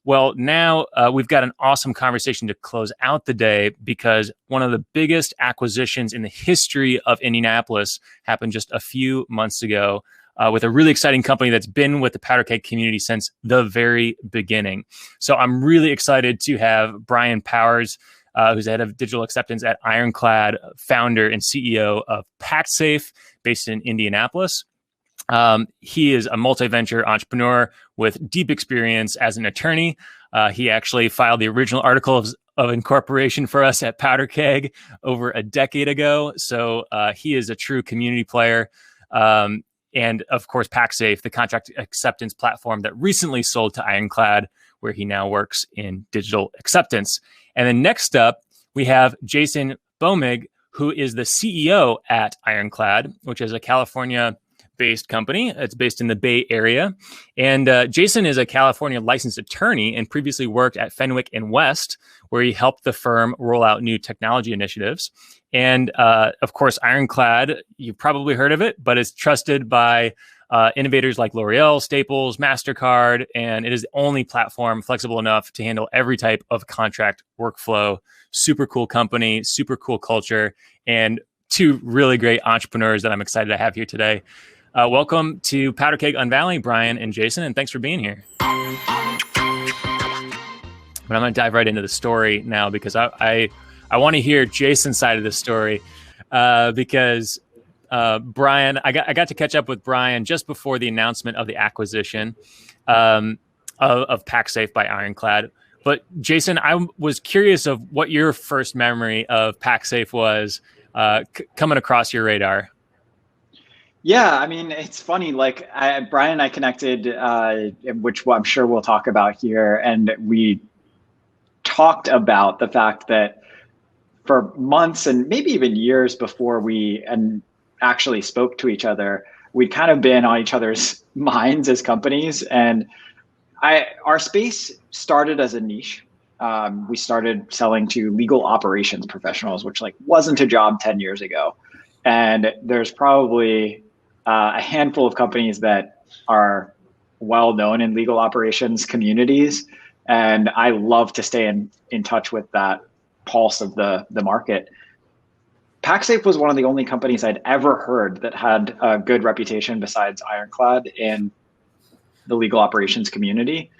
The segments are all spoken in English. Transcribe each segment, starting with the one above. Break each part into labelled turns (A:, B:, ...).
A: Well, now we've got an awesome conversation to close out the day because one of the biggest acquisitions in the history of Indianapolis happened just a few months ago with a really exciting company that's been with the powder keg community since the very beginning. So I'm really excited to have Brian Powers, who's the head of digital acceptance at Ironclad, founder and CEO of Pacsafe, based in Indianapolis. He is a multi-venture entrepreneur with deep experience as an attorney. He actually filed the original article of incorporation for us at Powder Keg over a decade ago. So he is a true community player. And of course, Pacsafe, the contract acceptance platform that recently sold to Ironclad, where he now works in digital acceptance. And then next up, we have Jason Bomig, who is the CEO at Ironclad, which is a California-based company. It's based in the Bay Area. And Jason is a California licensed attorney and previously worked at Fenwick and West, where he helped the firm roll out new technology initiatives. And of course, Ironclad, you've probably heard of it, but it's trusted by innovators like L'Oreal, Staples, MasterCard, and it is the only platform flexible enough to handle every type of contract workflow. Super cool company, super cool culture, and two really great entrepreneurs that I'm excited to have here today. Welcome to Powder Keg Unvalley, Brian and Jason, and thanks for being here. But I'm going to dive right into the story now because I want to hear Jason's side of the story because Brian, I got to catch up with Brian just before the announcement of the acquisition of Pacsafe by Ironclad. But Jason, I was curious of what your first memory of Pacsafe was coming across your radar.
B: Yeah, I mean, it's funny, like Brian and I connected, which I'm sure we'll talk about here. And we talked about the fact that for months and maybe even years before we actually spoke to each other, we'd kind of been on each other's minds as companies. And our space started as a niche. We started selling to legal operations professionals, which wasn't a job 10 years ago. And there's probably a handful of companies that are well known in legal operations communities. And I love to stay in touch with that pulse of the market. Pacsafe was one of the only companies I'd ever heard that had a good reputation besides Ironclad in the legal operations community.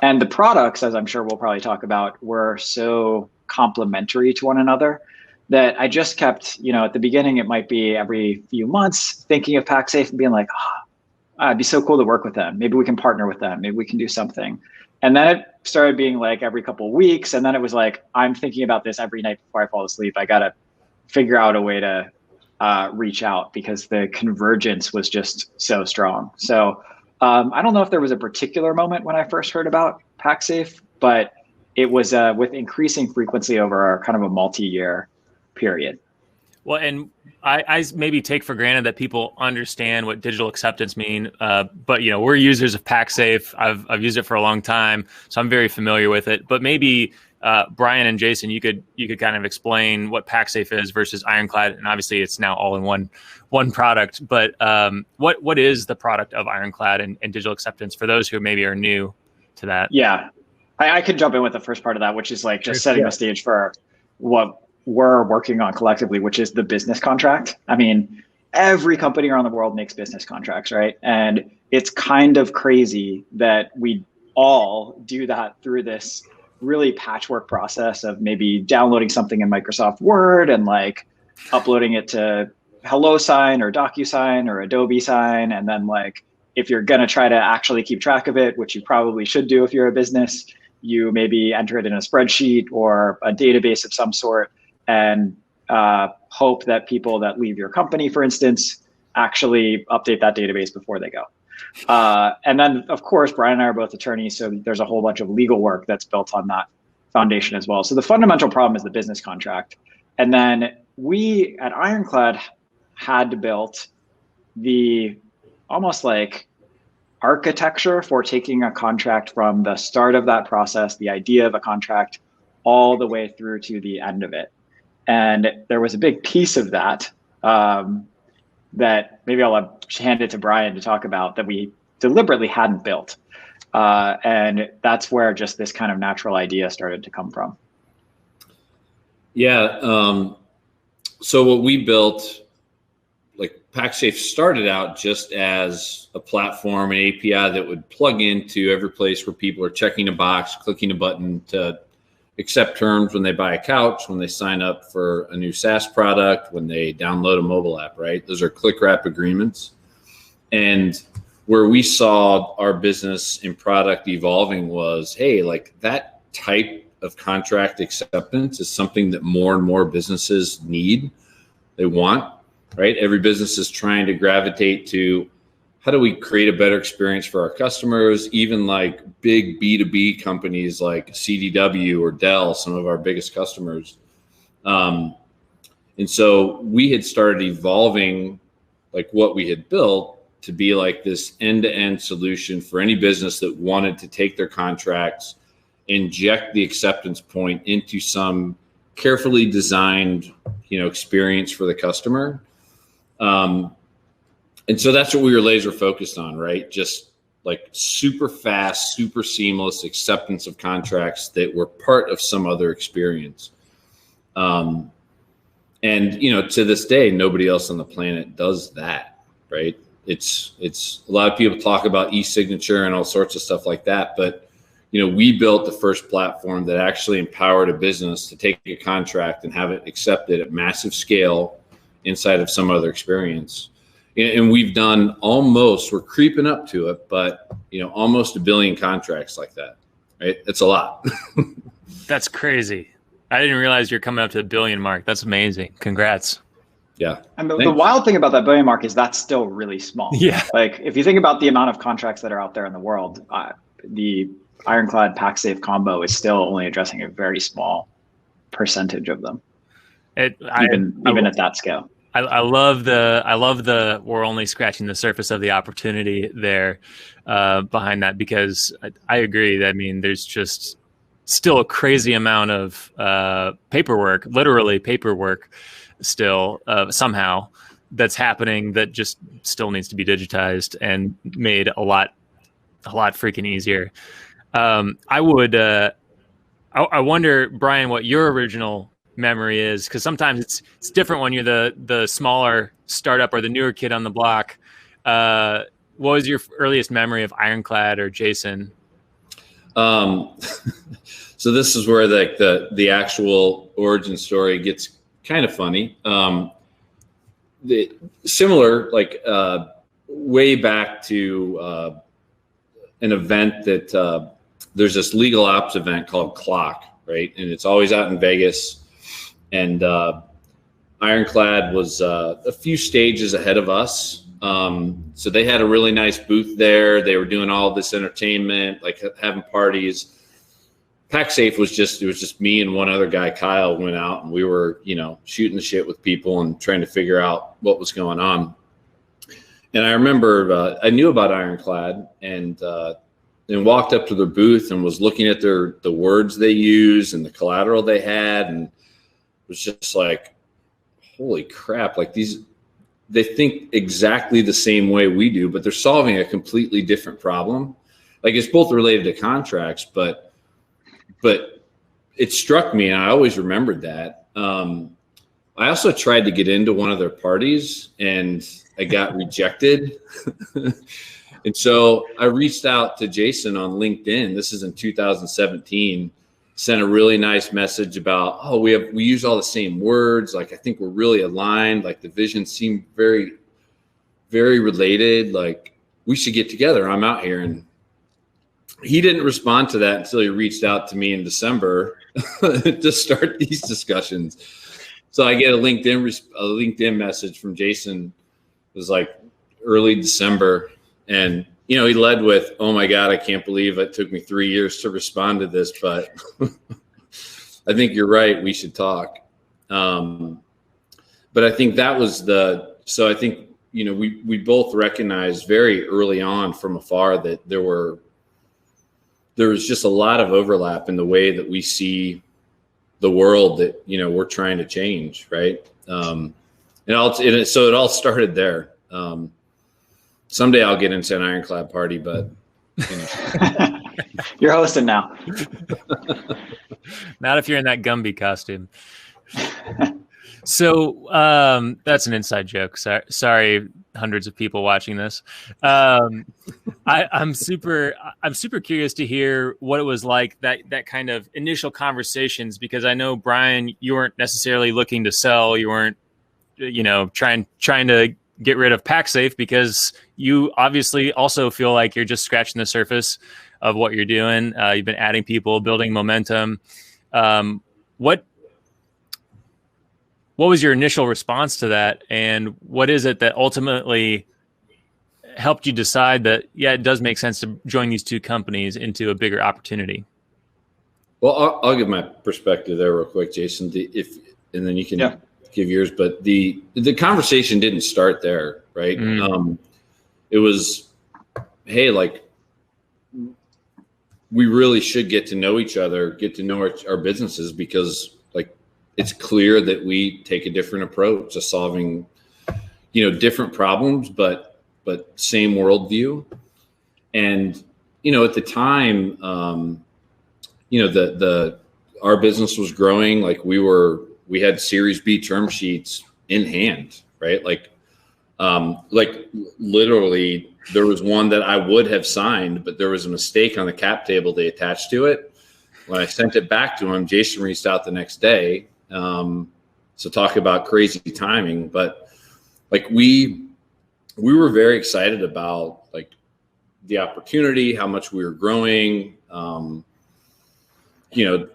B: And the products, as I'm sure we'll probably talk about, were so complementary to one another that I just kept, at the beginning, it might be every few months thinking of Pacsafe and being like, it'd be so cool to work with them. Maybe we can partner with them. Maybe we can do something. And then it started being like every couple of weeks. And then it was like, I'm thinking about this every night before I fall asleep. I got to figure out a way to reach out because the convergence was just so strong. So I don't know if there was a particular moment when I first heard about Pacsafe, but it was with increasing frequency over kind of a multi-year period.
A: Well, and I maybe take for granted that people understand what digital acceptance mean, but we're users of Pacsafe. I've used it for a long time, so I'm very familiar with it. But maybe Brian and Jason, you could kind of explain what Pacsafe is versus Ironclad, and obviously it's now all in one product. But what is the product of Ironclad and digital acceptance for those who maybe are new to that?
B: Yeah, I could jump in with the first part of that, which is just setting the stage for what we're working on collectively, which is the business contract. I mean, every company around the world makes business contracts, right? And it's kind of crazy that we all do that through this really patchwork process of maybe downloading something in Microsoft Word and uploading it to HelloSign or DocuSign or Adobe Sign. And then if you're going to try to actually keep track of it, which you probably should do if you're a business, you maybe enter it in a spreadsheet or a database of some sort and hope that people that leave your company, for instance, actually update that database before they go. And then, of course, Brian and I are both attorneys, so there's a whole bunch of legal work that's built on that foundation as well. So the fundamental problem is the business contract. And then we at Ironclad had to build the almost architecture for taking a contract from the start of that process, the idea of a contract, all the way through to the end of it. And there was a big piece of that that maybe I'll hand it to Brian to talk about that we deliberately hadn't built. And that's where just this kind of natural idea started to come from.
C: Yeah. So what we built, like Pacsafe started out just as a platform, an API that would plug into every place where people are checking a box, clicking a button to accept terms when they buy a couch, when they sign up for a new SaaS product, when they download a mobile app, right? Those are click wrap agreements. And where we saw our business and product evolving was, hey, like that type of contract acceptance is something that more and more businesses need. They want, right? Every business is trying to gravitate to how do we create a better experience for our customers, even like big B2B companies like CDW or Dell, some of our biggest customers. And so we had started evolving like what we had built to be like this end-to-end solution for any business that wanted to take their contracts, inject the acceptance point into some carefully designed, experience for the customer. And so that's what we were laser focused on, right? Just like super fast, super seamless acceptance of contracts that were part of some other experience. And, to this day, nobody else on the planet does that, right? It's a lot of people talk about e-signature and all sorts of stuff like that. But, we built the first platform that actually empowered a business to take a contract and have it accepted at massive scale inside of some other experience. And we've done we're creeping up to it, but, almost 1 billion contracts like that, right? It's a lot.
A: That's crazy. I didn't realize you're coming up to the 1 billion mark. That's amazing. Congrats.
C: Yeah.
B: And the wild thing about that 1 billion mark is that's still really small.
A: Yeah.
B: Like if you think about the amount of contracts that are out there in the world, the Ironclad Pacsafe combo is still only addressing a very small percentage of them. Even at that scale.
A: I love the we're only scratching the surface of the opportunity there behind that, because I agree. I mean, there's just still a crazy amount of paperwork, literally paperwork still somehow that's happening that just still needs to be digitized and made a lot freaking easier. I wonder, Brian, what your original memory is, because sometimes it's different when you're the smaller startup or the newer kid on the block. What was your earliest memory of Ironclad or Jason?
C: So this is where the actual origin story gets kind of funny. Similar, like way back to an event that there's this legal ops event called Clock, right? And it's always out in Vegas. And Ironclad was a few stages ahead of us. So they had a really nice booth there. They were doing all this entertainment, like having parties. Pacsafe was just me and one other guy, Kyle, went out and we were, shooting the shit with people and trying to figure out what was going on. And I remember I knew about Ironclad and walked up to their booth and was looking at the words they use and the collateral they had, and was just like, holy crap, like they think exactly the same way we do, but they're solving a completely different problem. Like it's both related to contracts, but it struck me, and I always remembered that. I also tried to get into one of their parties and I got rejected. And so I reached out to Jason on LinkedIn. This is in 2017. Sent a really nice message about, we use all the same words. Like, I think we're really aligned. Like the vision seemed very, very related. Like we should get together. I'm out here. And he didn't respond to that until he reached out to me in December to start these discussions. So I get a LinkedIn message from Jason. It was like early December. And, he led with, oh my God, I can't believe it took me 3 years to respond to this, but I think you're right. We should talk. But I think that was so I think, we both recognized very early on from afar that there was just a lot of overlap in the way that we see the world that, we're trying to change. Right. So it all started there. Someday I'll get into an Ironclad party, but
B: You're hosting now.
A: Not if you're in that Gumby costume. So that's an inside joke. Sorry, hundreds of people watching this. I'm super curious to hear what it was like, that kind of initial conversations, because I know, Brian, you weren't necessarily looking to sell. You weren't, trying to get rid of Pacsafe, because you obviously also feel like you're just scratching the surface of what you're doing. You've been adding people, building momentum. What was your initial response to that? And what is it that ultimately helped you decide that, yeah, it does make sense to join these two companies into a bigger opportunity?
C: Well, I'll give my perspective there real quick, Jason, and then you can give yours. But the conversation didn't start there, right? It was, hey, like, we really should get to know each other, get to know our businesses, because like, it's clear that we take a different approach to solving, different problems, but same worldview. And, at the time, our business was growing. Like, we had Series B term sheets in hand, right? Like literally there was one that I would have signed, but there was a mistake on the cap table they attached to it. When I sent it back to him, Jason reached out the next day. So talk about crazy timing, but like we were very excited about like the opportunity, how much we were growing,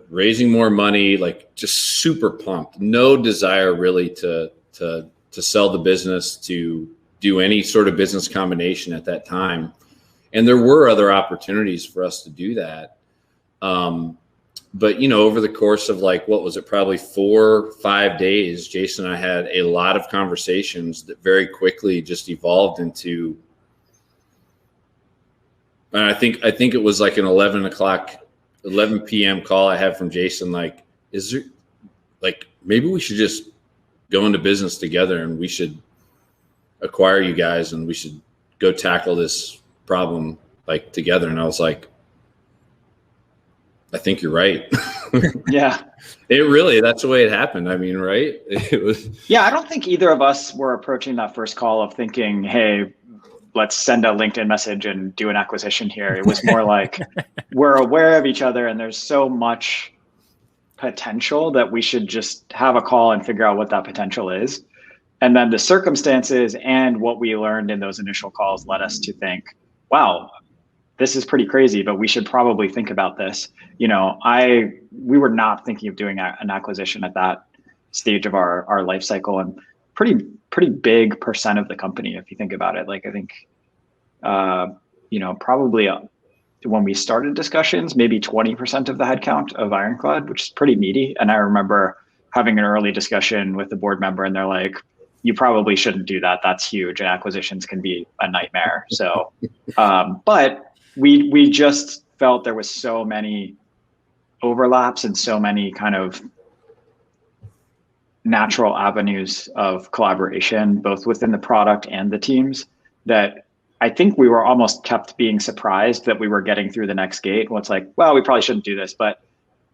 C: raising more money, like just super pumped. No desire really to sell the business, to do any sort of business combination at that time. And there were other opportunities for us to do that. But, over the course of like, what was it, probably 4 or 5 days, Jason and I had a lot of conversations that very quickly just evolved into, and I think it was like an 11 p.m. call I had from Jason. Like, is there, like, maybe we should just go into business together, and we should acquire you guys, and we should go tackle this problem like together. And I was like, I think you're right.
B: Yeah.
C: That's the way it happened. I mean, right? It was.
B: Yeah. I don't think either of us were approaching that first call of thinking, hey, let's send a LinkedIn message and do an acquisition here. It was more like, we're aware of each other and there's so much potential that we should just have a call and figure out what that potential is. And then the circumstances and what we learned in those initial calls led us to think, wow, this is pretty crazy, but we should probably think about this. We were not thinking of doing an acquisition at that stage of our life cycle, and pretty big percent of the company, if you think about it. Like, I think, probably when we started discussions, maybe 20% of the headcount of Ironclad, which is pretty meaty. And I remember having an early discussion with the board member, and they're like, you probably shouldn't do that. That's huge. And acquisitions can be a nightmare. So, but we just felt there was so many overlaps and so many kind of natural avenues of collaboration, both within the product and the teams, that I think we were almost kept being surprised that we were getting through the next gate. Well, it's like, well, we probably shouldn't do this, but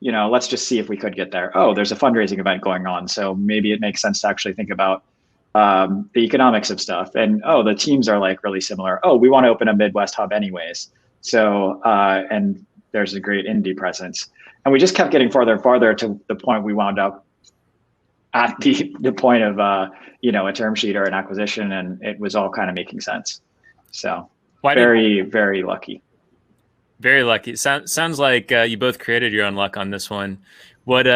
B: let's just see if we could get there. Oh, there's a fundraising event going on, so maybe it makes sense to actually think about the economics of stuff. And the teams are like really similar. Oh, we want to open a Midwest hub anyways. So, and there's a great indie presence. And we just kept getting farther and farther to the point we wound up at the point of, a term sheet or an acquisition, and it was all kind of making sense. So very lucky.
A: Very lucky. Sounds like you both created your own luck on this one. Why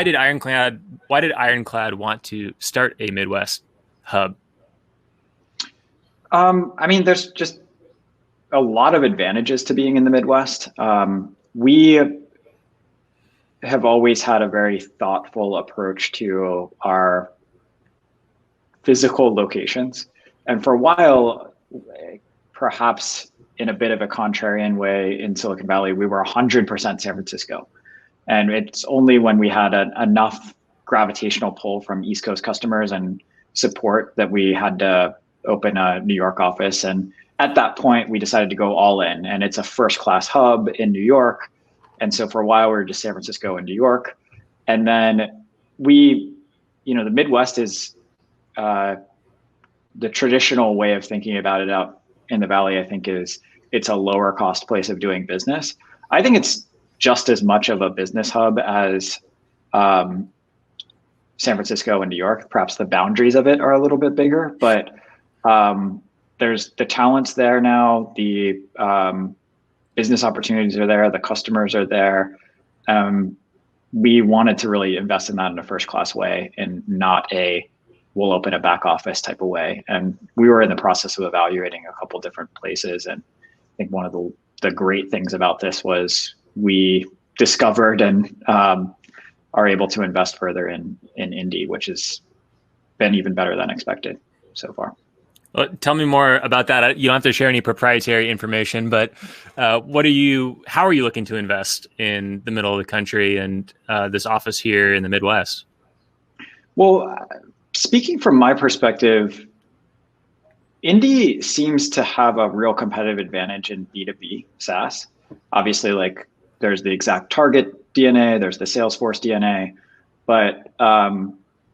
A: did Ironclad want to start a Midwest hub?
B: There's just a lot of advantages to being in the Midwest. We have always had a very thoughtful approach to our physical locations. And for a while, perhaps in a bit of a contrarian way in Silicon Valley, we were 100% San Francisco. And it's only when we had enough gravitational pull from East Coast customers and support that we had to open a New York office. And at that point, we decided to go all in, and it's a first-class hub in New York. And so for a while, we were just San Francisco and New York. And then the Midwest is the traditional way of thinking about it out in the Valley, I think, is it's a lower cost place of doing business. I think it's just as much of a business hub as San Francisco and New York. Perhaps the boundaries of it are a little bit bigger, but there's the talents there now, the business opportunities are there, the customers are there. We wanted to really invest in that in a first-class way and not we'll open a back office type of way. And we were in the process of evaluating a couple different places. And I think one of the great things about this was we discovered and are able to invest further in Indy, which has been even better than expected so far.
A: Well, tell me more about that. You don't have to share any proprietary information, but how are you looking to invest in the middle of the country and this office here in the Midwest?
B: Well, speaking from my perspective, Indy seems to have a real competitive advantage in B2B SaaS. Obviously, like there's the exact target DNA, there's the Salesforce DNA, but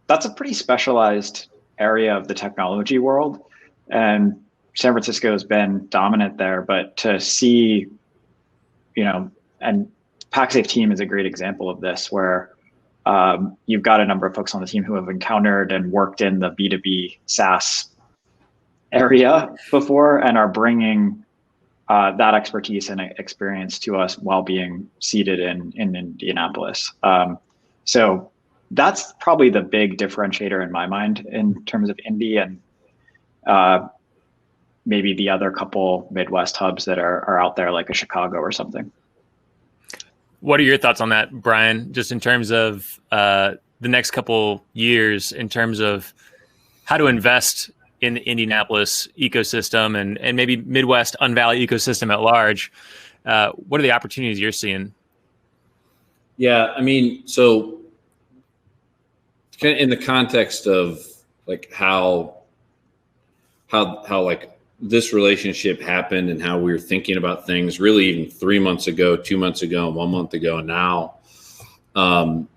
B: that's a pretty specialized area of the technology world. And San Francisco has been dominant there, but to see, and Pacsafe team is a great example of this, where you've got a number of folks on the team who have encountered and worked in the B2B SaaS area before and are bringing that expertise and experience to us while being seated in Indianapolis. So that's probably the big differentiator in my mind in terms of Indy and maybe the other couple Midwest hubs that are out there, like a Chicago or something.
A: What are your thoughts on that, Brian, just in terms of the next couple years, in terms of how to invest in the Indianapolis ecosystem and maybe Midwest Unvalley ecosystem at large? What are the opportunities you're seeing?
C: Yeah, I mean, so kind of in the context of like how like this relationship happened and how we were thinking about things really even 3 months ago, 2 months ago, 1 month ago, and now, one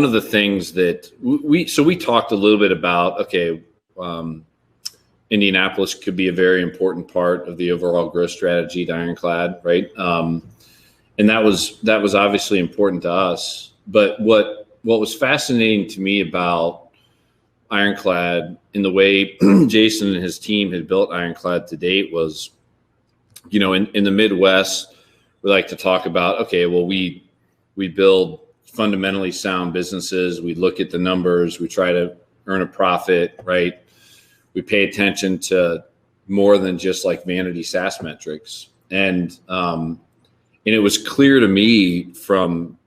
C: of the things that we talked a little bit about, Indianapolis could be a very important part of the overall growth strategy to Ironclad, right? And that was obviously important to us. But what was fascinating to me about Ironclad in the way Jason and his team had built Ironclad to date was, in the Midwest, we like to talk about, we build fundamentally sound businesses. We look at the numbers. We try to earn a profit, right? We pay attention to more than just like vanity SaaS metrics. And it was clear to me from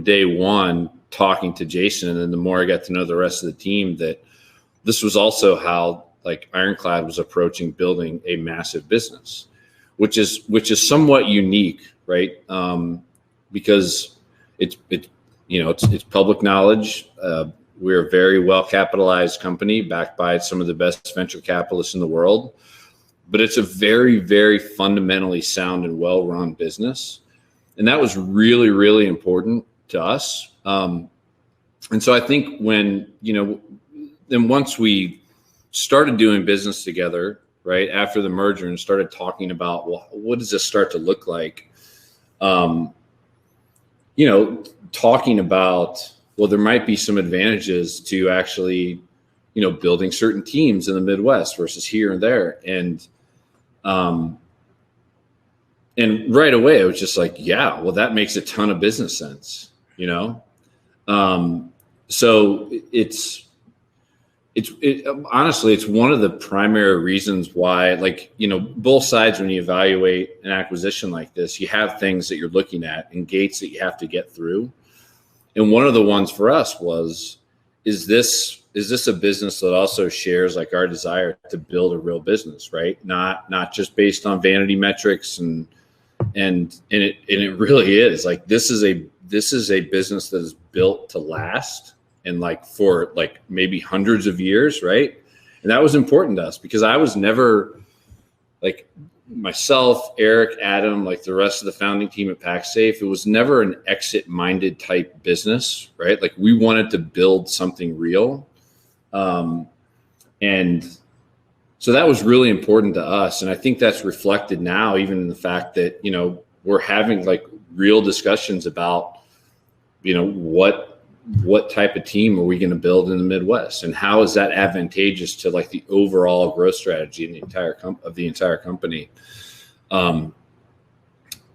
C: day one, talking to Jason, and then the more I got to know the rest of the team, that this was also how like Ironclad was approaching building a massive business, which is somewhat unique, right? Because it's public knowledge. We're a very well capitalized company backed by some of the best venture capitalists in the world, but it's a very, very fundamentally sound and well run business, and that was really, really important to us. And so I think then once we started doing business together, right after the merger, and started talking about, well, what does this start to look like? Talking about, well, there might be some advantages to actually, building certain teams in the Midwest versus here and there. And right away, I was just like, yeah, well, that makes a ton of business sense, So honestly, it's one of the primary reasons why, both sides, when you evaluate an acquisition like this, you have things that you're looking at and gates that you have to get through. And one of the ones for us was, is this a business that also shares like our desire to build a real business, right? Not just based on vanity metrics and it really is like, this is a business that is built to last and like for like maybe hundreds of years, right? And that was important to us because I was never like myself, Eric, Adam, like the rest of the founding team at Pacsafe. It was never an exit minded type business, right? Like we wanted to build something real. And so that was really important to us. And I think that's reflected now, even in the fact that, you know, we're having like real discussions about, you know, what type of team are we going to build in the Midwest, and how is that advantageous to like the overall growth strategy in the entire company. And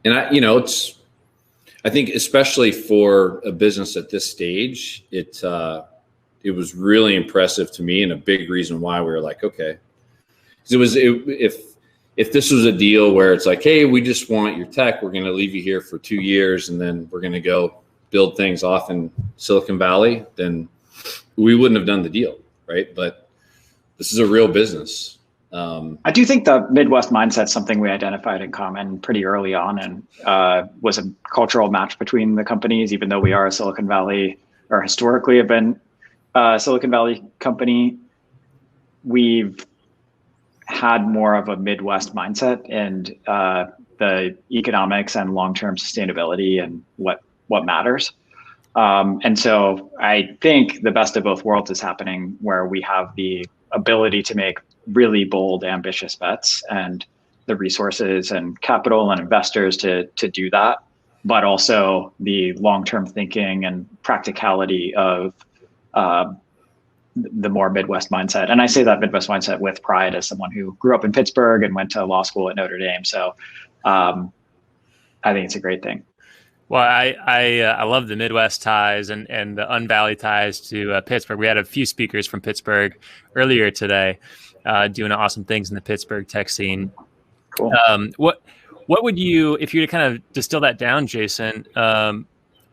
C: I think especially for a business at this stage, it was really impressive to me, and a big reason why we were like, okay, because if this was a deal where it's like, hey, we just want your tech, we're going to leave you here for 2 years, and then we're going to go build things off in Silicon Valley, then we wouldn't have done the deal, right? But this is a real business.
B: I do think the Midwest mindset is something we identified in common pretty early on, and was a cultural match between the companies, even though we are a Silicon Valley, or historically have been a Silicon Valley company. We've had more of a Midwest mindset, and the economics and long-term sustainability and what matters. And so I think the best of both worlds is happening, where we have the ability to make really bold, ambitious bets and the resources and capital and investors to do that, but also the long-term thinking and practicality of the more Midwest mindset. And I say that Midwest mindset with pride as someone who grew up in Pittsburgh and went to law school at Notre Dame. So I think it's a great thing.
A: Well, I love the Midwest ties and the Unvalley ties to Pittsburgh. We had a few speakers from Pittsburgh earlier today doing awesome things in the Pittsburgh tech scene.
B: Cool.
A: What would you, if you were to kind of distill that down, Jason,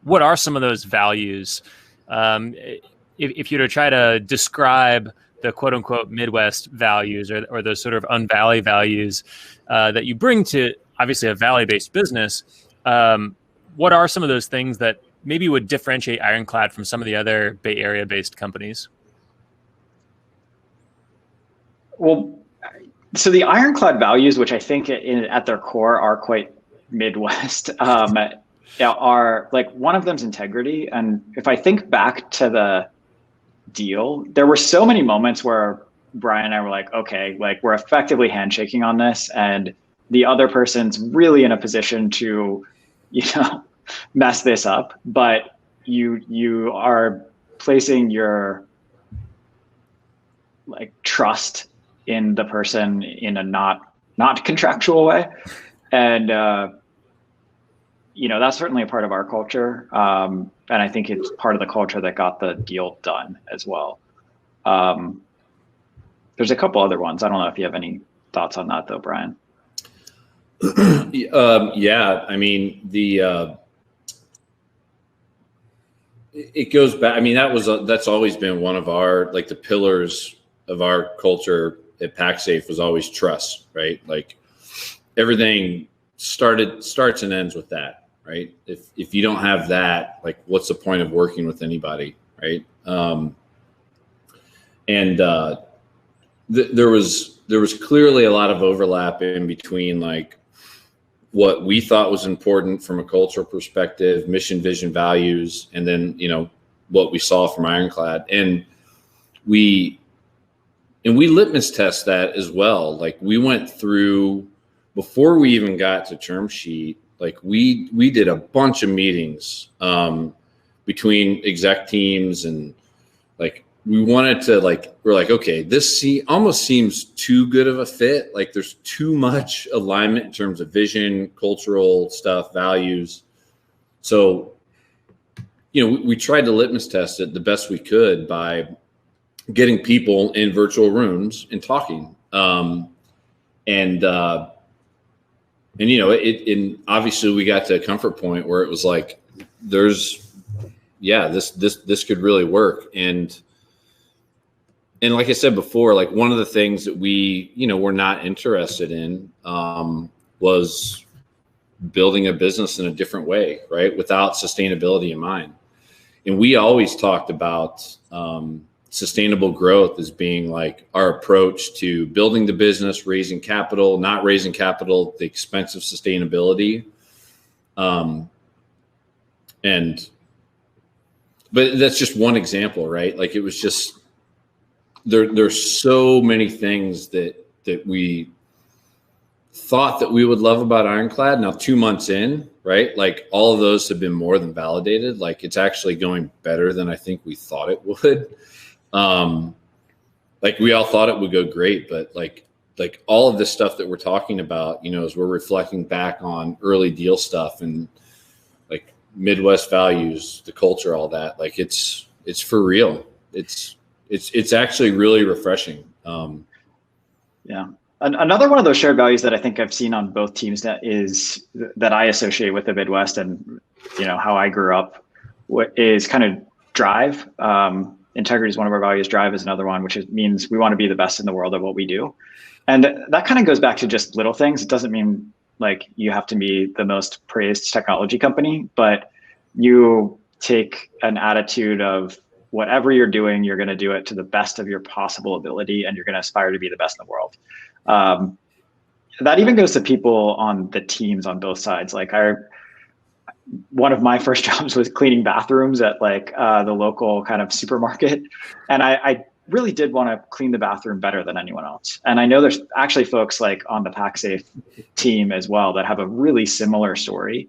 A: what are some of those values? If you were to try to describe the quote unquote Midwest values or those sort of Unvalley values that you bring to obviously a Valley-based business, what are some of those things that maybe would differentiate Ironclad from some of the other Bay Area-based companies?
B: Well, so the Ironclad values, which I think at their core are quite Midwest, are like, one of them's integrity. And if I think back to the deal, there were so many moments where Brian and I were like, okay, like we're effectively handshaking on this, and the other person's really in a position to, mess this up, but you are placing your like trust in the person in a not contractual way. And that's certainly a part of our culture. And I think it's part of the culture that got the deal done as well. There's a couple other ones. I don't know if you have any thoughts on that though, Brian.
C: Yeah, I mean, it goes back. I mean, that's always been one of our, like, the pillars of our culture at Pacsafe was always trust, right? Like, everything starts and ends with that, right? If you don't have that, like, what's the point of working with anybody, right? There was clearly a lot of overlap in between, like, what we thought was important from a cultural perspective, mission, vision, values, and then, what we saw from Ironclad. And we litmus test that as well. Like, we went through, before we even got to term sheet, like we did a bunch of meetings between exec teams, and like, we wanted to, like, we're like, okay, this almost seems too good of a fit. Like, there's too much alignment in terms of vision, cultural stuff, values. So, we tried to litmus test it the best we could by getting people in virtual rooms and talking. And obviously we got to a comfort point where it was like, this could really work. And like I said before, like, one of the things that we, were not interested in was building a business in a different way, right? Without sustainability in mind. And we always talked about, sustainable growth as being like our approach to building the business, raising capital, not raising capital at the expense of sustainability. But that's just one example, right? Like it was just, there's so many things that we thought that we would love about Ironclad. Now 2 months in, right? Like all of those have been more than validated. Like it's actually going better than I think we thought it would. Like we all thought it would go great, but like all of this stuff that we're talking about, you know, as we're reflecting back on early deal stuff and like Midwest values, the culture, all that, like it's for real. It's actually really refreshing.
B: Yeah. Another one of those shared values that I think I've seen on both teams that I associate with the Midwest and, you know, how I grew up is kind of drive. Integrity is one of our values. Drive is another one, which means we want to be the best in the world at what we do. And that kind of goes back to just little things. It doesn't mean like you have to be the most praised technology company, but you take an attitude of whatever you're doing, you're going to do it to the best of your possible ability, and you're going to aspire to be the best in the world. That even goes to people on the teams on both sides. Like one of my first jobs was cleaning bathrooms at like the local kind of supermarket. And I really did want to clean the bathroom better than anyone else. And I know there's actually folks like on the Pacsafe team as well that have a really similar story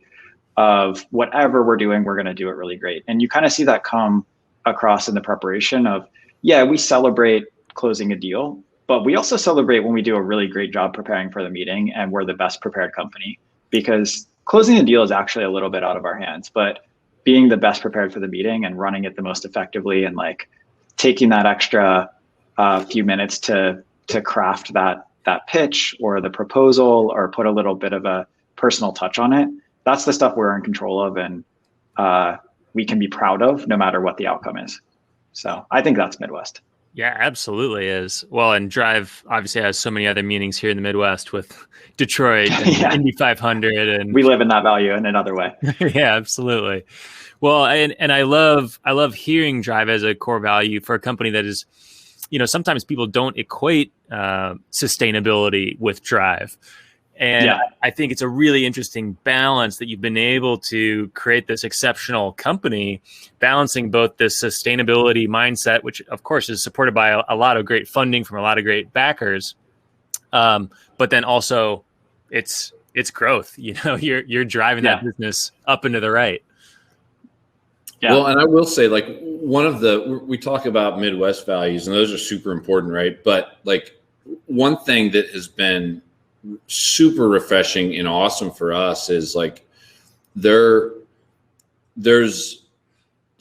B: of whatever we're doing, we're going to do it really great. And you kind of see that come across in the preparation of, yeah, we celebrate closing a deal, but we also celebrate when we do a really great job preparing for the meeting and we're the best prepared company, because closing the deal is actually a little bit out of our hands, but being the best prepared for the meeting and running it the most effectively and like taking that extra few minutes to craft that pitch or the proposal or put a little bit of a personal touch on it. That's the stuff we're in control of and we can be proud of no matter what the outcome is. So I think that's Midwest.
A: Yeah, absolutely is. Well, and Drive obviously has so many other meanings here in the Midwest with Detroit and
B: Yeah.
A: Indy 500, and
B: we live in that value in another way.
A: Yeah, absolutely. Well, and I love hearing Drive as a core value for a company that is, you know, sometimes people don't equate sustainability with Drive. And yeah. I think it's a really interesting balance that you've been able to create this exceptional company, balancing both this sustainability mindset, which of course is supported by a lot of great funding from a lot of great backers, but then also it's growth. You know, you're driving that business up and to the right.
C: Yeah. Well, and I will say, like, we talk about Midwest values, and those are super important, right? But like one thing that has been super refreshing and awesome for us is like there's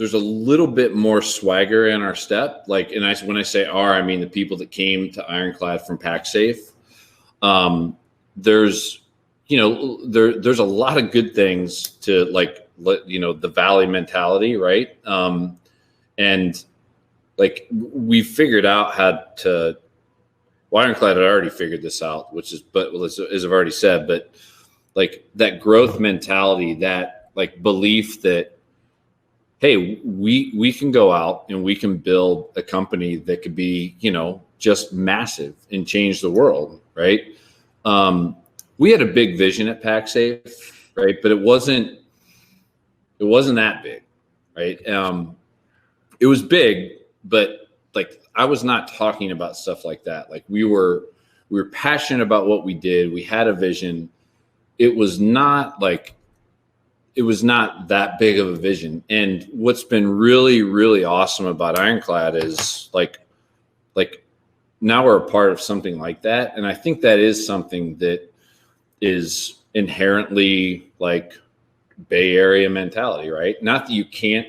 C: a little bit more swagger in our step. Like, and when I say our, I mean the people that came to Ironclad from Pacsafe. There's a lot of good things to like, the Valley mentality, right? And like we figured out how to. Well, Ironclad had already figured this out, as I've already said, but like that growth mentality, that like belief that, hey, we can go out and we can build a company that could be, just massive and change the world, right? We had a big vision at Pacsafe, right? But it wasn't that big, right? It was big, but like I was not talking about stuff like that. Like we were passionate about what we did. We had a vision. It was not that big of a vision. And what's been really, really awesome about Ironclad is like now we're a part of something like that. And I think that is something that is inherently like Bay Area mentality, right? Not that you can't,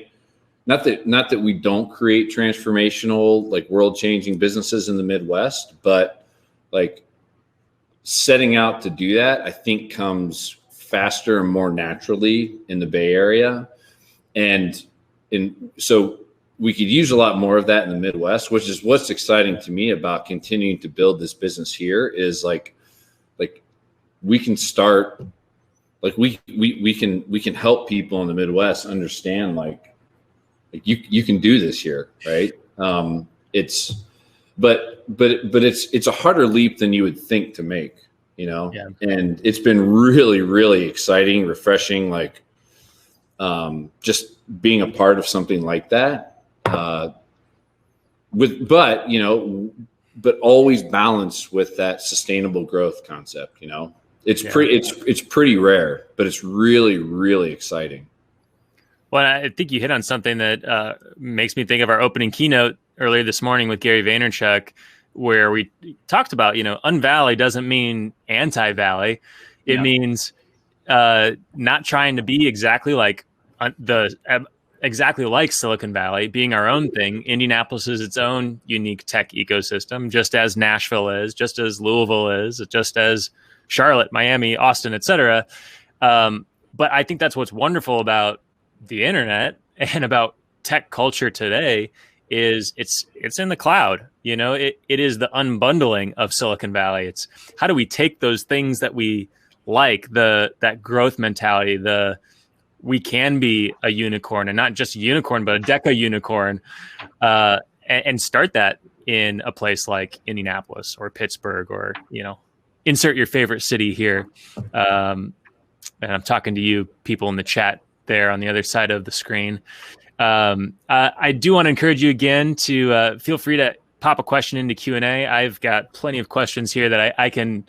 C: not that we don't create transformational, like world-changing businesses in the Midwest, but like setting out to do that, I think comes faster and more naturally in the Bay Area. And so we could use a lot more of that in the Midwest, which is what's exciting to me about continuing to build this business here is like we can start, like we can help people in the Midwest understand like you can do this here, right? it's a harder leap than you would think to make,
A: Yeah.
C: and it's been really, really exciting, refreshing, like just being a part of something like that, but always balanced with that sustainable growth concept. It's pretty rare, but it's really, really exciting.
A: Well, I think you hit on something that makes me think of our opening keynote earlier this morning with Gary Vaynerchuk, where we talked about, unvalley doesn't mean anti-valley. It means not trying to be exactly like exactly like Silicon Valley, being our own thing. Indianapolis is its own unique tech ecosystem, just as Nashville is, just as Louisville is, just as Charlotte, Miami, Austin, etc. But I think that's what's wonderful about the internet and about tech culture today is it's in the cloud. It is the unbundling of Silicon Valley. It's how do we take those things that we like, that growth mentality, we can be a unicorn, and not just a unicorn, but a deca unicorn, and start that in a place like Indianapolis or Pittsburgh or, insert your favorite city here. And I'm talking to you people in the chat there on the other side of the screen. I do want to encourage you again to feel free to pop a question into Q&A. I've got plenty of questions here that I can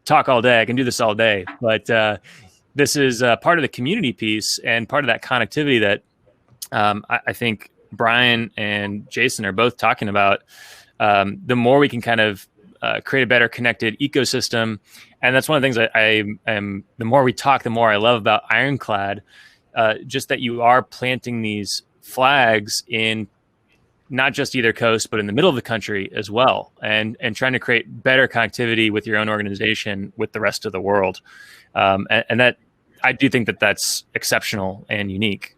A: talk all day. I can do this all day, but this is part of the community piece and part of that connectivity that I think Brian and Jason are both talking about. The more we can kind of create a better connected ecosystem. And that's one of the things I am, the more we talk, the more I love about Ironclad, just that you are planting these flags in not just either coast, but in the middle of the country as well, and trying to create better connectivity with your own organization with the rest of the world. And that I do think that that's exceptional and unique.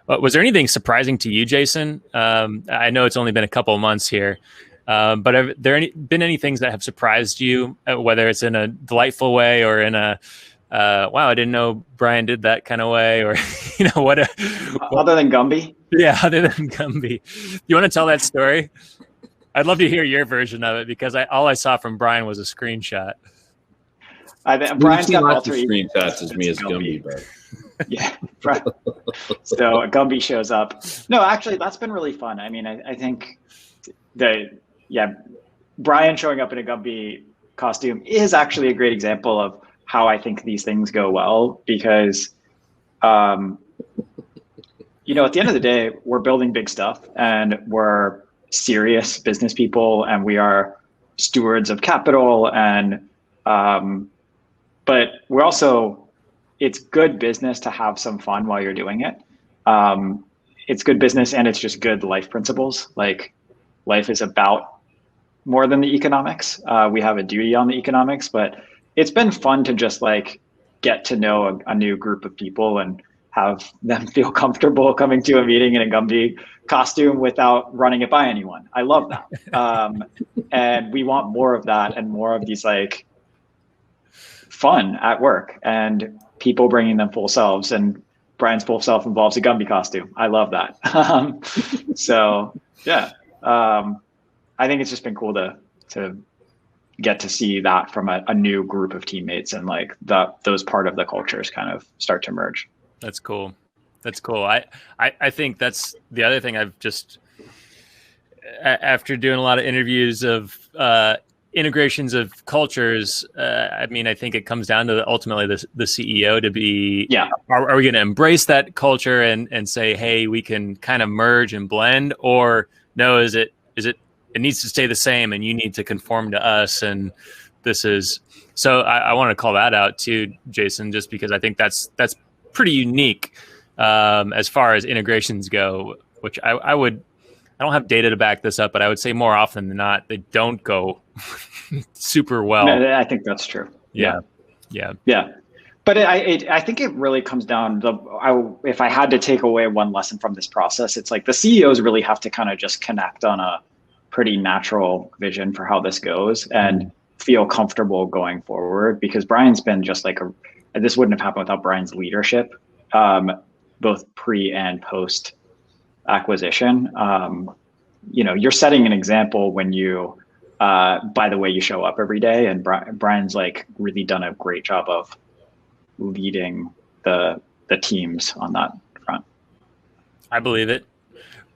A: But was there anything surprising to you, Jason? I know it's only been a couple of months here, but have there been any things that have surprised you, whether it's in a delightful way or in a wow, I didn't know Brian did that kind of way, or what?
B: Other than Gumby?
A: Yeah, other than Gumby. You want to tell that story? I'd love to hear your version of it, because all I saw from Brian was a screenshot.
B: Brian's got
C: lots of screenshots as me as Gumby, but
B: yeah. So Gumby shows up. No, actually, that's been really fun. I mean, I think Brian showing up in a Gumby costume is actually a great example of how I think these things go well, because, at the end of the day, we're building big stuff and we're serious business people and we are stewards of capital, and but we're also, it's good business to have some fun while you're doing it. It's good business, and it's just good life principles. Like, life is about more than the economics. We have a duty on the economics, but it's been fun to just get to know a new group of people and have them feel comfortable coming to a meeting in a Gumby costume without running it by anyone. I love that. And we want more of that, and more of these fun at work and people bringing them full selves. And Brian's full self involves a Gumby costume. I love that. So yeah, I think it's just been cool to get to see that from a new group of teammates, and those part of the cultures kind of start to merge.
A: That's cool. I think that's the other thing I've just, after doing a lot of interviews of integrations of cultures, I think it comes down to ultimately the CEO to be, are we going to embrace that culture and say, hey, we can kind of merge and blend, or no, is it needs to stay the same and you need to conform to us? And this is, so I want to call that out too, Jason, just because I think that's pretty unique as far as integrations go, which I don't have data to back this up, but I would say more often than not, they don't go super well.
B: No, I think that's true.
A: Yeah.
B: But I think it really comes down to, if I had to take away one lesson from this process, it's the CEOs really have to kind of just connect on a pretty natural vision for how this goes and feel comfortable going forward, because Brian's been just this wouldn't have happened without Brian's leadership, both pre and post acquisition. you're setting an example when you, by the way you show up every day. And Brian's like really done a great job of leading the teams on that front.
A: I believe it.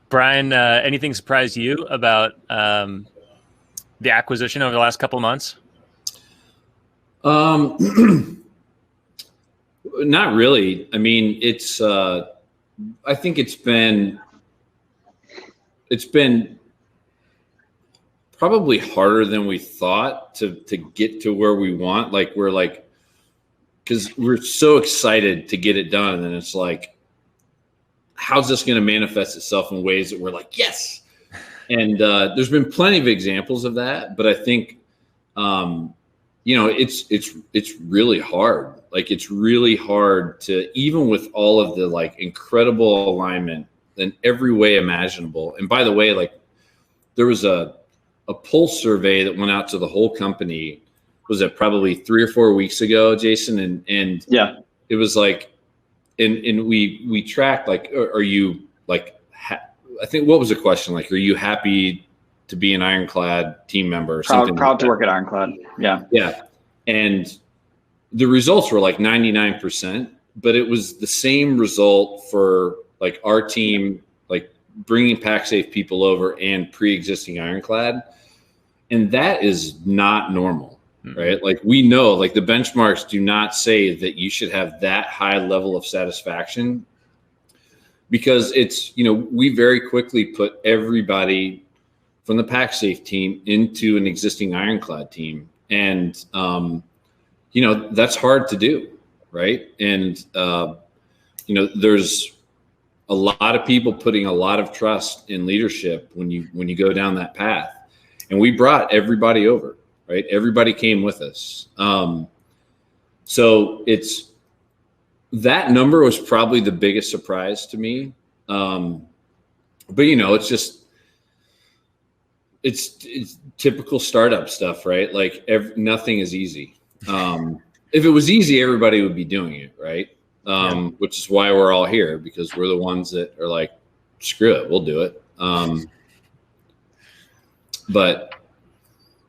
A: Brian, anything surprised you about the acquisition over the last couple of months?
C: Not really. I mean, I think it's been probably harder than we thought to get to where we want. Like because we're so excited to get it done. And then it's like, how's this going to manifest itself in ways that we're like, yes. And there's been plenty of examples of that, but I think, it's really hard. Like, it's really hard to, even with all of the like incredible alignment in every way imaginable. And by the way, like, there was a pulse survey that went out to the whole company. Was it probably 3 or 4 weeks ago, Jason? And
B: yeah,
C: it was like, and we tracked, like, are you like, I think, what was the question? Like, are you happy to be an Ironclad team member?
B: Proud to work at Ironclad. Yeah.
C: Yeah. And the results were like 99%, but it was the same result for like our team, like bringing Pacsafe people over and pre-existing Ironclad. And that is not normal, right? Like, we know, like, the benchmarks do not say that you should have that high level of satisfaction, because it's, we very quickly put everybody from the Pacsafe team into an existing Ironclad team. And, that's hard to do, right? And, there's a lot of people putting a lot of trust in leadership when you go down that path. And we brought everybody over, right? Everybody came with us. So that number was probably the biggest surprise to me. But it's typical startup stuff, right? Like, nothing is easy. If it was easy, everybody would be doing it, right? Which is why we're all here, because we're the ones that are like, screw it, we'll do it. But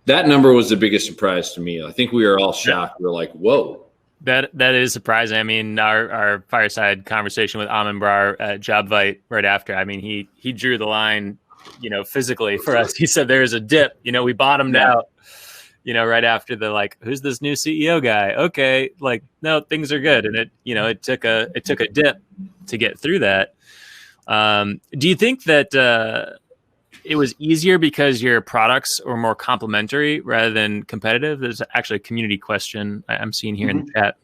C: that number was the biggest surprise to me. I think we were all shocked. We're like, whoa.
A: That is surprising. I mean, our fireside conversation with Amin Brar at JobVite right after, I mean, he drew the line, physically for us. He said there's a dip, we bottomed out, right after the, like, who's this new CEO guy? Okay, like, no, things are good. And it took a dip to get through that. Do you think that it was easier because your products are more complementary rather than competitive? There's actually a community question I'm seeing here in the chat.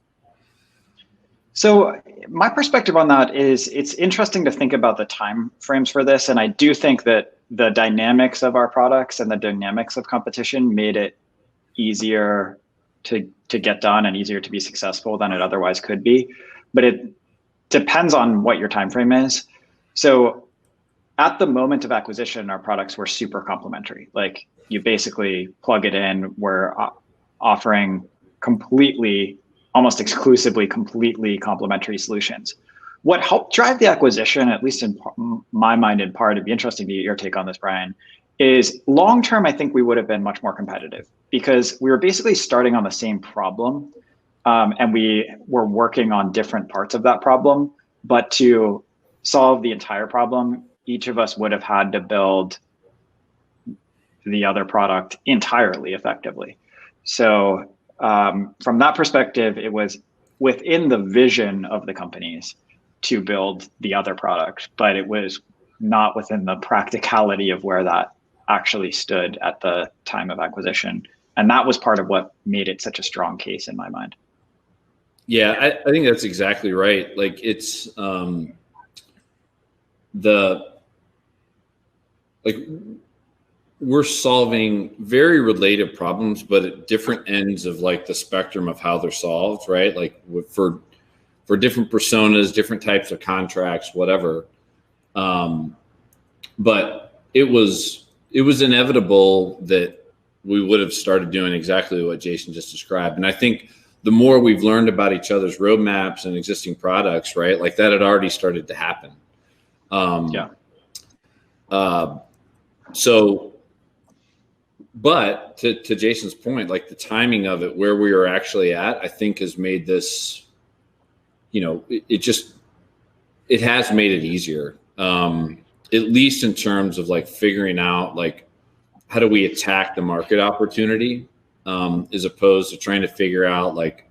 B: So my perspective on that is, it's interesting to think about the time frames for this. And I do think that the dynamics of our products and the dynamics of competition made it easier to get done and easier to be successful than it otherwise could be. But it depends on what your time frame is. So at the moment of acquisition, our products were super complementary. Like, you basically plug it in. We're offering almost exclusively completely complementary solutions. What helped drive the acquisition, at least in my mind, in part, it'd be interesting to get your take on this, Brian, is long-term, I think we would have been much more competitive, because we were basically starting on the same problem, and we were working on different parts of that problem. But to solve the entire problem, each of us would have had to build the other product entirely effectively. So from that perspective, it was within the vision of the companies to build the other product, but it was not within the practicality of where that actually stood at the time of acquisition. And that was part of what made it such a strong case in my mind.
C: Yeah, I think that's exactly right. Like, it's we're solving very related problems, but at different ends of like the spectrum of how they're solved, right? Like, for different personas, different types of contracts, whatever. But it was inevitable that we would have started doing exactly what Jason just described. And I think the more we've learned about each other's roadmaps and existing products, right, like, that had already started to happen. So, but to Jason's point, like the timing of it, where we are actually at, I think has made this, it has made it easier. At least in terms of like figuring out like how do we attack the market opportunity, as opposed to trying to figure out like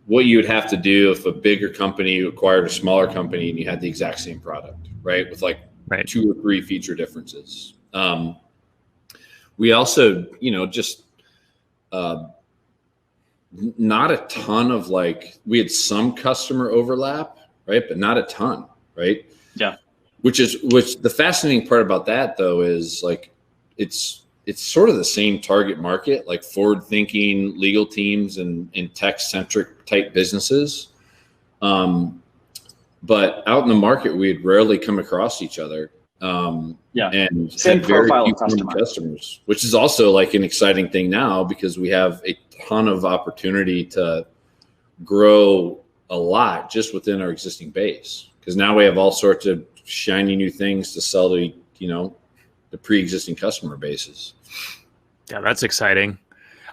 C: what you would have to do if a bigger company acquired a smaller company and you had the exact same product, right? With like 2 or 3 feature differences. We also, just not a ton of like, we had some customer overlap, right? But not a ton, right?
B: Yeah.
C: Which the fascinating part about that though is like, it's sort of the same target market, like forward thinking legal teams and tech centric type businesses. But out in the market, we'd rarely come across each other. And
B: same
C: very
B: profile
C: few
B: of
C: customers, which is also like an exciting thing now because we have a ton of opportunity to grow a lot just within our existing base. Because now we have all sorts of shiny new things to sell to, the pre-existing customer bases.
A: Yeah, that's exciting.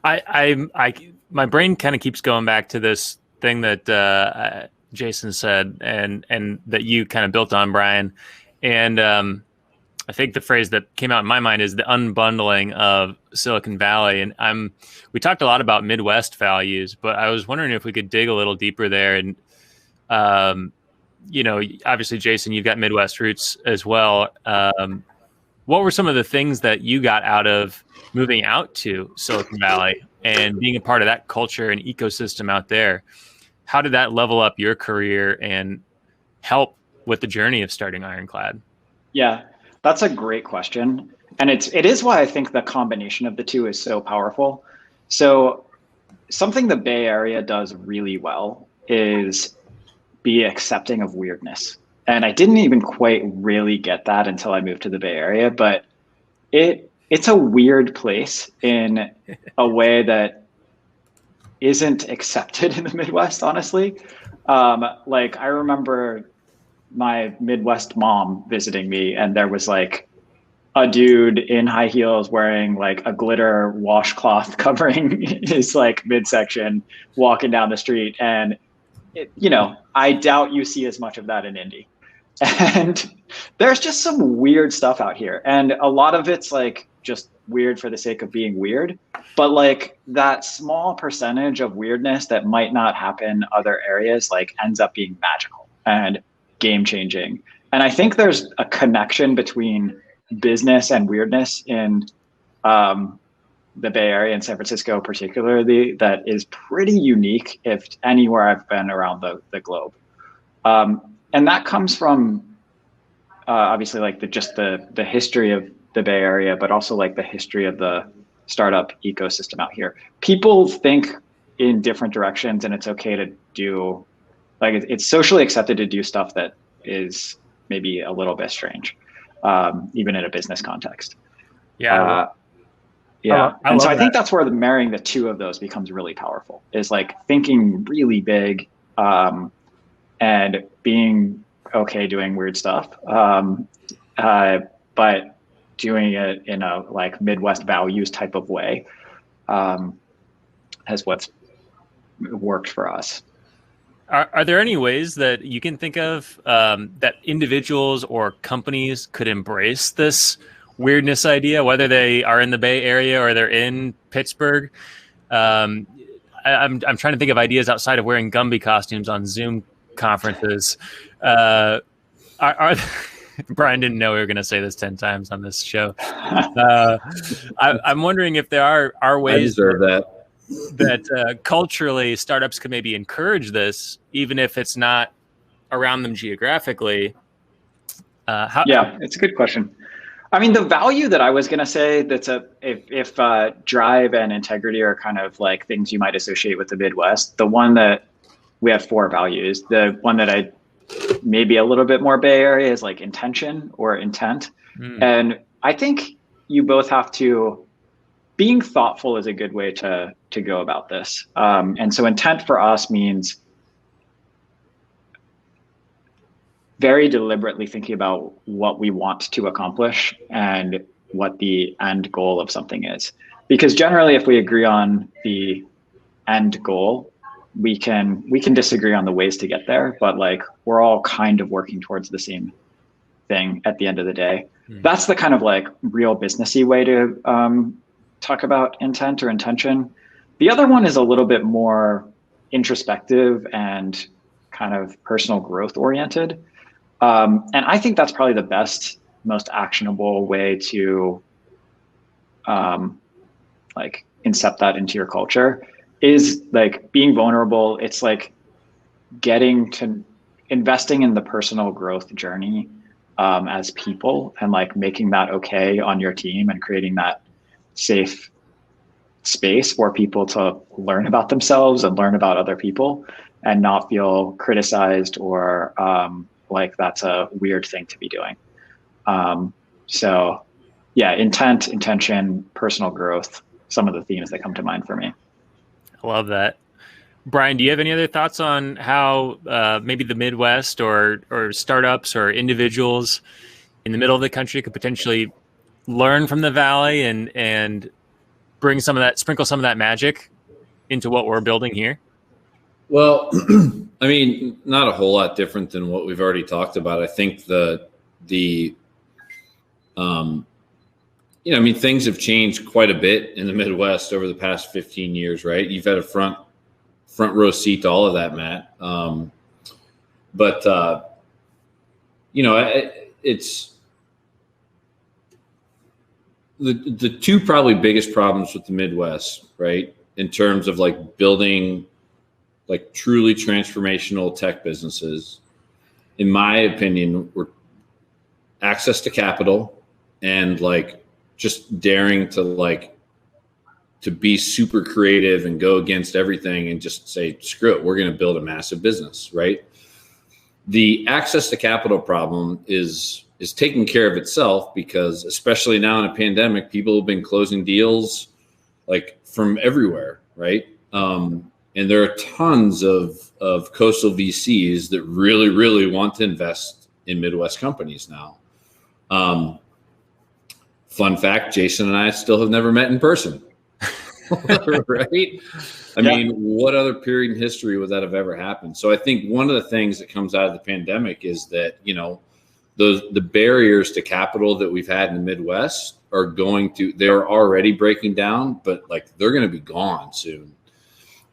A: My brain kind of keeps going back to this thing that Jason said and that you kind of built on, Brian. And I think the phrase that came out in my mind is the unbundling of Silicon Valley. And we talked a lot about Midwest values, but I was wondering if we could dig a little deeper there. And obviously, Jason, you've got Midwest roots as well. What were some of the things that you got out of moving out to Silicon Valley and being a part of that culture and ecosystem out there? How did that level up your career and help with the journey of starting Ironclad?
B: Yeah, that's a great question. And it is why I think the combination of the two is so powerful. So something the Bay Area does really well is be accepting of weirdness. And I didn't even quite really get that until I moved to the Bay Area, but it's a weird place in a way that isn't accepted in the Midwest, honestly. Like I remember my Midwest mom visiting me, and there was like a dude in high heels wearing like a glitter washcloth covering his like midsection walking down the street. And I doubt you see as much of that in Indy. And there's just some weird stuff out here. And a lot of it's like just weird for the sake of being weird. But like that small percentage of weirdness that might not happen other areas like ends up being magical and game changing. And I think there's a connection between business and weirdness in the Bay Area and San Francisco particularly that is pretty unique if anywhere I've been around the globe. And that comes from obviously like the history of the Bay Area, but also like the history of the startup ecosystem out here. People think in different directions, and it's okay to do like it's socially accepted to do stuff that is maybe a little bit strange, even in a business context.
A: Yeah.
B: And so I think that's where marrying the two of those becomes really powerful, is like thinking really big and being okay doing weird stuff, but doing it in a like Midwest values type of way has what's worked for us.
A: Are there any ways that you can think of that individuals or companies could embrace this weirdness idea, whether they are in the Bay Area or they're in Pittsburgh? I'm trying to think of ideas outside of wearing Gumby costumes on Zoom conferences. Brian didn't know we were going to say this 10 times on this show. I'm wondering if there are ways that culturally startups could maybe encourage this, even if it's not around them geographically.
B: It's a good question. I mean, the value that I was going to say that's if drive and integrity are kind of like things you might associate with the Midwest, the one that we have 4 values, the one that I maybe a little bit more Bay Area is like intention or intent. And I think you both have to, being thoughtful is a good way to go about this. And so intent for us means very deliberately thinking about what we want to accomplish and what the end goal of something is. Because generally, if we agree on the end goal, we can disagree on the ways to get there, but like we're all kind of working towards the same thing at the end of the day. That's the kind of like real businessy way to talk about intent or intention. The other one is a little bit more introspective and kind of personal growth oriented. And I think that's probably the best, most actionable way to like incept that into your culture is like being vulnerable. It's like getting to investing in the personal growth journey as people and like making that okay on your team and creating that safe space for people to learn about themselves and learn about other people and not feel criticized or like that's a weird thing to be doing. So yeah, intent, intention, personal growth, some of the themes that come to mind for me.
A: I love that. Brian, do you have any other thoughts on how maybe the Midwest or startups or individuals in the middle of the country could potentially learn from the Valley and bring some of that, sprinkle some of that magic into what we're building here?
C: Well, I mean, not a whole lot different than what we've already talked about. I think I mean, things have changed quite a bit in the Midwest over the past 15 years, right? You've had a front row seat to all of that, Matt. It's the two probably biggest problems with the Midwest, right? In terms of like building like truly transformational tech businesses, in my opinion, were access to capital and like just daring to be super creative and go against everything and just say, screw it, we're going to build a massive business, right? The access to capital problem is taking care of itself because especially now in a pandemic, people have been closing deals like from everywhere, right? And there are tons of coastal VCs that really, really want to invest in Midwest companies now. Fun fact, Jason and I still have never met in person. Right? I mean, what other period in history would that have ever happened? So I think one of the things that comes out of the pandemic is that, you know, the barriers to capital that we've had in the Midwest they're already breaking down, but like they're going to be gone soon.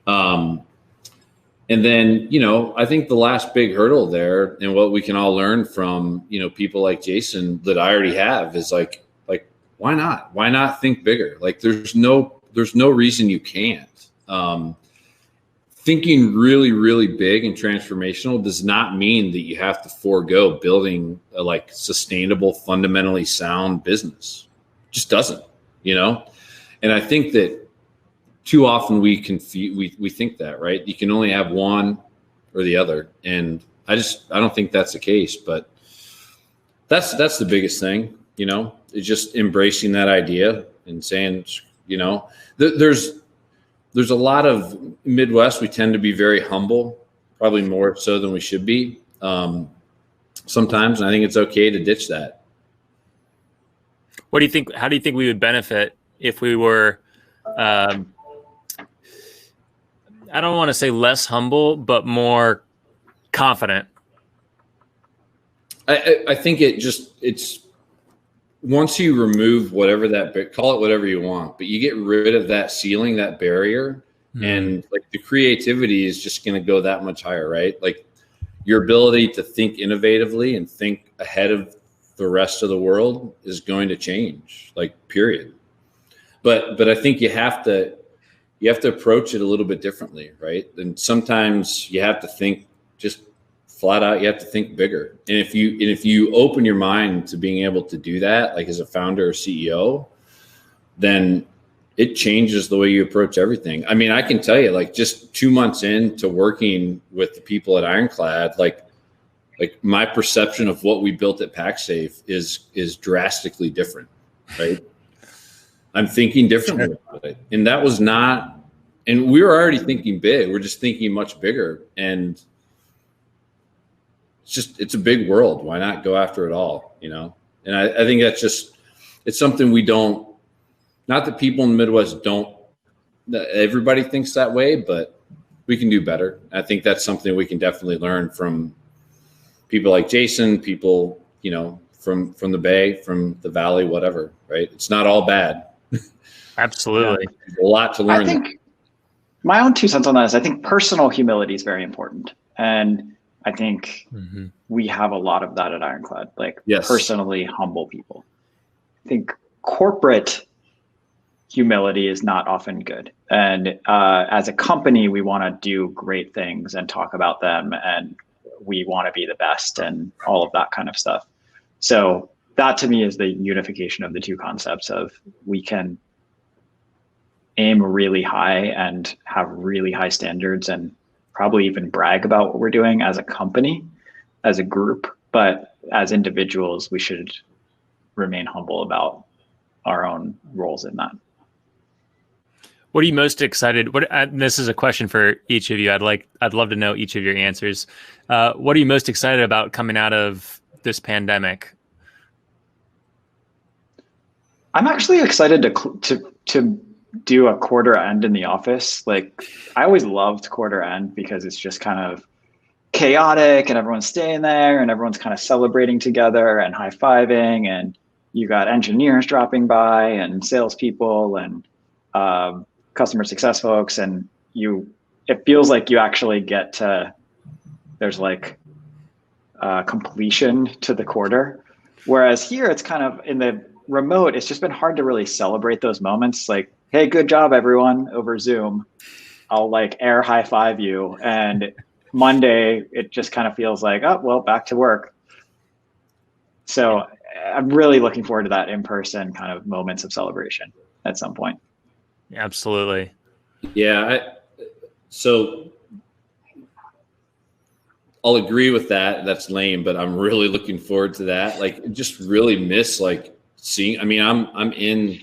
C: And then, you know, I think the last big hurdle there and what we can all learn from, you know, people like Jason that I already have is like, why not? Why not think bigger? Like there's no reason you can't. Thinking really, really big and transformational does not mean that you have to forego building a like sustainable, fundamentally sound business. It just doesn't, you know? And I think that too often we think that, right? You can only have one or the other. And I don't think that's the case, but that's the biggest thing, you know, is just embracing that idea and saying, you know, there's a lot of Midwest. We tend to be very humble, probably more so than we should be sometimes. And I think it's okay to ditch that.
A: What do you think? How do you think we would benefit if we were, I don't want to say less humble, but more confident?
C: I think it's once you remove whatever call it whatever you want, but you get rid of that ceiling, that barrier, and like the creativity is just going to go that much higher, right? Like your ability to think innovatively and think ahead of the rest of the world is going to change, like period. But I think you have to approach it a little bit differently, right? And sometimes you have to think just flat out, you have to think bigger. And if you open your mind to being able to do that, like as a founder or CEO, then it changes the way you approach everything. I mean, I can tell you, like just 2 months into working with the people at Ironclad, like my perception of what we built at Pacsafe is drastically different, right? I'm thinking differently about it. And that was not, and we were already thinking big. We're just thinking much bigger. And it's a big world. Why not go after it all? And I think that's it's something we don't. Not that people in the Midwest don't. Everybody thinks that way, but we can do better. I think that's something we can definitely learn from people like Jason, people, from the Bay, from the Valley, whatever, right? It's not all bad.
A: Absolutely.
C: A lot to learn.
B: I think my own 2 cents on that is I think personal humility is very important. And I think we have a lot of that at Ironclad, personally humble people. I think corporate humility is not often good. And as a company, we want to do great things and talk about them, and we want to be the best and all of that kind of stuff. So that to me is the unification of the two concepts of we can aim really high and have really high standards and probably even brag about what we're doing as a company, as a group, but as individuals, we should remain humble about our own roles in that.
A: What are you most excited? This is a question for each of you. I'd love to know each of your answers. What are you most excited about coming out of this pandemic?
B: I'm actually excited to do a quarter end in the office. I always loved quarter end because it's just kind of chaotic and everyone's staying there and everyone's kind of celebrating together and high-fiving, and you got engineers dropping by and salespeople and customer success folks, and it feels like you actually get to, there's completion to the quarter. Whereas here it's kind of in the remote, it's just been hard to really celebrate those moments. Hey, good job everyone over Zoom. I'll air high five you. And Monday, it just kind of feels like, oh, well, back to work. So I'm really looking forward to that in-person kind of moments of celebration at some point.
A: Absolutely.
C: Yeah. So I'll agree with that. That's lame, but I'm really looking forward to that. Just really miss seeing. I mean, I'm in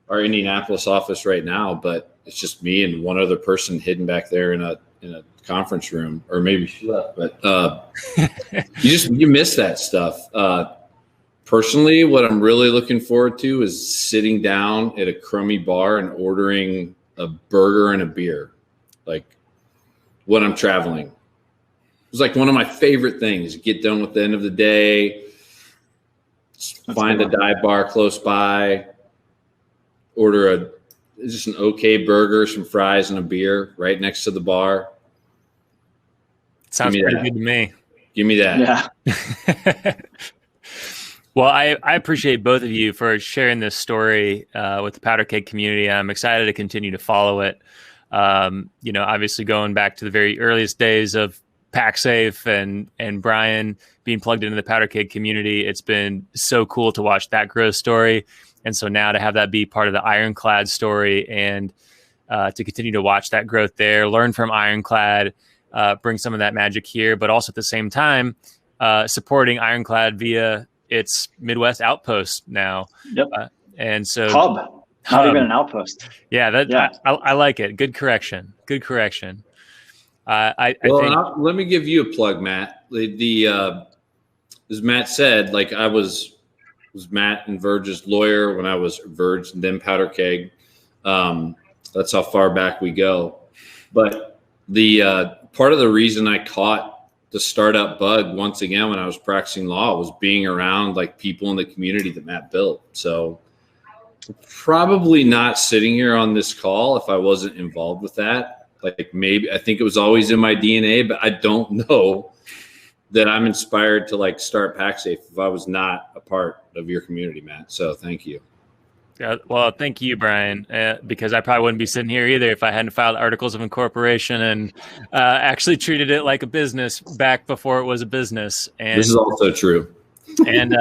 C: our Indianapolis office right now, but it's just me and one other person hidden back there in a conference room, or maybe she left. But you miss that stuff. Personally, what I'm really looking forward to is sitting down at a crummy bar and ordering a burger and a beer, when I'm traveling. It's one of my favorite things. Get done with the end of the day, find a dive bar close by, order just an okay burger, some fries, and a beer right next to the bar.
A: Sounds pretty good to me.
C: Give me that.
B: Yeah.
A: Well, I appreciate both of you for sharing this story with the Powder Keg community. I'm excited to continue to follow it. Obviously going back to the very earliest days of Pacsafe and Brian being plugged into the Powder Keg community, it's been so cool to watch that growth story. And so now to have that be part of the Ironclad story and to continue to watch that growth there, learn from Ironclad, bring some of that magic here, but also at the same time, supporting Ironclad via its Midwest outpost now.
B: Yep.
A: And so
B: Hub. Not even an outpost.
A: Yeah, I like it. Good correction. I think,
C: let me give you a plug, Matt. As Matt said, I was Matt and Verge's lawyer when I was Verge and then Powder Keg. That's how far back we go. But the part of the reason I caught the startup bug once again when I was practicing law was being around people in the community that Matt built. So probably not sitting here on this call if I wasn't involved with that. Maybe I think it was always in my DNA, but I don't know that I'm inspired to start Pacsafe if I was not a part of your community, Matt. So thank you.
A: Yeah, well, thank you, Brian, because I probably wouldn't be sitting here either if I hadn't filed articles of incorporation and actually treated it like a business back before it was a business. And
C: this is also true.
A: And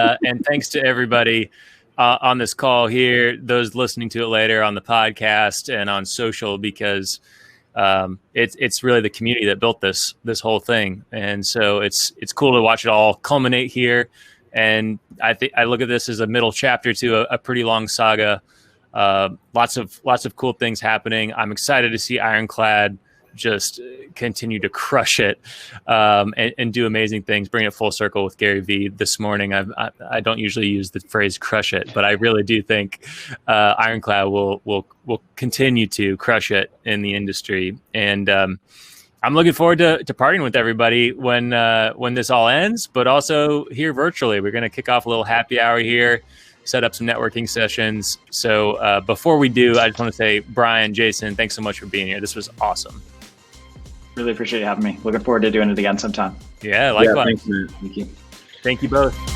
A: thanks to everybody on this call here, those listening to it later on the podcast and on social, because it's really the community that built this whole thing. And so it's cool to watch it all culminate here. And I think I look at this as a middle chapter to a pretty long saga. Lots of cool things happening. I'm excited to see Ironclad just continue to crush it and do amazing things. Bring it full circle with Gary Vee this morning. I don't usually use the phrase "crush it," but I really do think Ironclad will continue to crush it in the industry. And I'm looking forward to partying with everybody when this all ends, but also here virtually. We're going to kick off a little happy hour here, set up some networking sessions. So before we do, I just want to say, Brian, Jason, thanks so much for being here. This was awesome.
B: Really appreciate you having me. Looking forward to doing it again sometime.
A: Yeah, likewise.
C: Yeah, thanks, man. Thank you.
A: Thank you both.